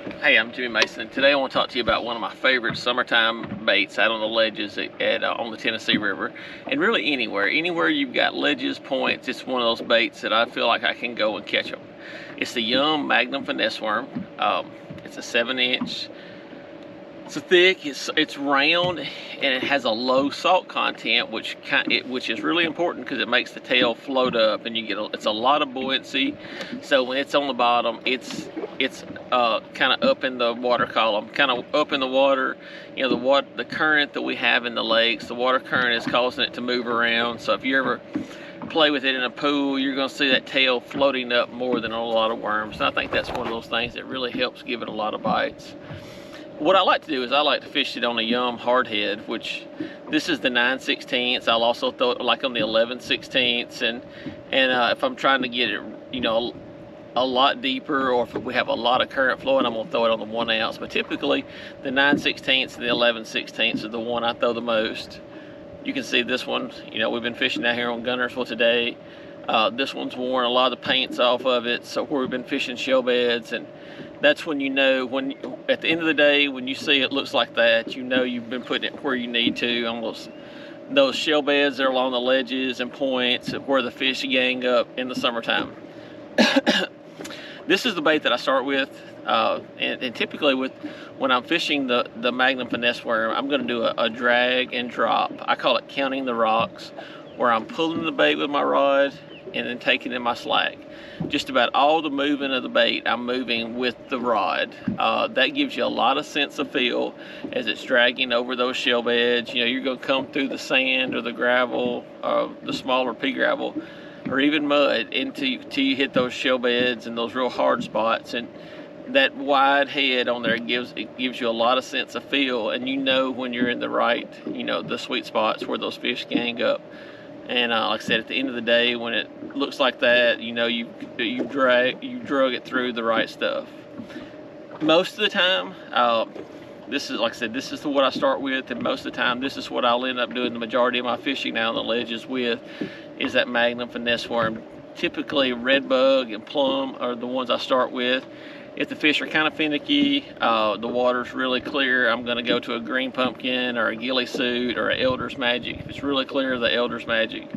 Hey, I'm Jimmy Mason. Today I want to talk to you about one of my favorite summertime baits out on the ledges on the Tennessee River, and really anywhere you've got ledges, points. It's one of those baits that I feel like I can go and catch them. It's the YUM Magnum Finesse Worm. It's a 7-inch. It's thick, it's round, and it has a low salt content, which is really important because it makes the tail float up, and it's a lot of buoyancy. So when it's on the bottom, it's kind of up in the water column, kind of up in the water. You know, the current that we have in the lakes, the water current is causing it to move around. So if you ever play with it in a pool, you're going to see that tail floating up more than a lot of worms. And I think that's one of those things that really helps give it a lot of bites. What I like to do is I like to fish it on a YUM hardhead, which this is the 9/16. I'll also throw it like on the 11/16, and if I'm trying to get it, you know, a lot deeper, or if we have a lot of current flowing, I'm gonna throw it on the 1 ounce. But typically, the 9/16 and the 11/16 are the one I throw the most. You can see this one. You know, we've been fishing out here on Guntersville today. This one's worn a lot of the paints off of it, so where we've been fishing shell beds, and that's when you know, at the end of the day, when you see it looks like that, you know you've been putting it where you need to, on those shell beds that are along the ledges and points where the fish gang up in the summertime. This is the bait that I start with, and typically when I'm fishing the Magnum Finesse Worm, I'm going to do a drag and drop. I call it counting the rocks, where I'm pulling the bait with my rod and then taking in my slack. Just about all the movement of the bait, I'm moving with the rod. That gives you a lot of sense of feel as it's dragging over those shell beds. You know, you're going to come through the sand or the gravel, the smaller pea gravel, or even mud until you hit those shell beds and those real hard spots. And that wide head on there gives you a lot of sense of feel, and you know when you're in the right, you know, the sweet spots where those fish gang up. And like I said, at the end of the day, when it looks like that, you know you drug it through the right stuff. Most of the time, this is, like I said, this is what I start with, and most of the time this is what I'll end up doing the majority of my fishing now on the ledges with, is that Magnum Finesse Worm. Typically red bug and plum are the ones I start with. If the fish are kind of finicky, the water's really clear, I'm going to go to a green pumpkin or a ghillie suit or an elder's magic. If it's really clear, the elder's magic.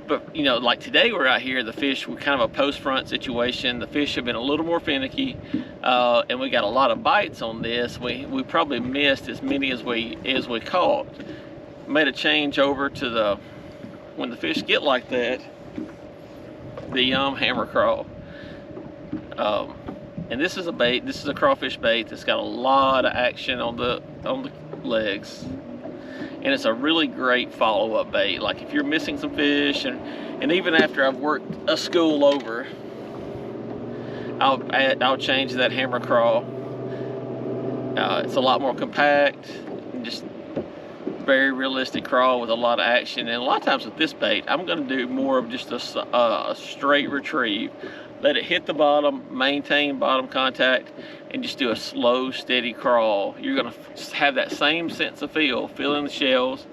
But you know, like today we're out here, the fish were kind of a post-front situation. The fish have been a little more finicky, and we got a lot of bites on this. We probably missed as many as we caught. Made a change over to when the fish get like that, the YUM hammer crawl. And this is a bait, this is a crawfish bait that's got a lot of action on the legs. And it's a really great follow-up bait. Like if you're missing some fish, and even after I've worked a school over, I'll change that hammer crawl. It's a lot more compact, and just very realistic crawl with a lot of action. And a lot of times with this bait, I'm going to do more of just a straight retrieve. Let it hit the bottom, maintain bottom contact, and just do a slow, steady crawl. You're going to have that same sense of feeling the shells,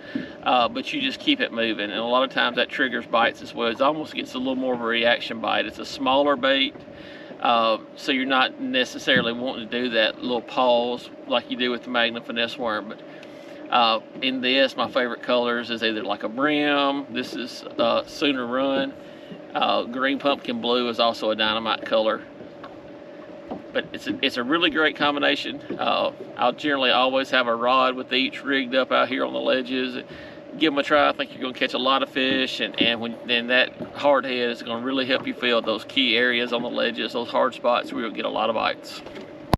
but you just keep it moving. And a lot of times that triggers bites as well. It almost gets a little more of a reaction bite. It's a smaller bait, so you're not necessarily wanting to do that little pause like you do with the Magnum Finesse Worm. But in this, my favorite colors is either like a brim. This is Sooner Run. Green pumpkin blue is also a dynamite color. But it's a really great combination. I'll generally always have a rod with each rigged up out here on the ledges. Give them a try. I think you're going to catch a lot of fish, and then that hard head is going to really help you feel those key areas on the ledges, those hard spots where you'll get a lot of bites.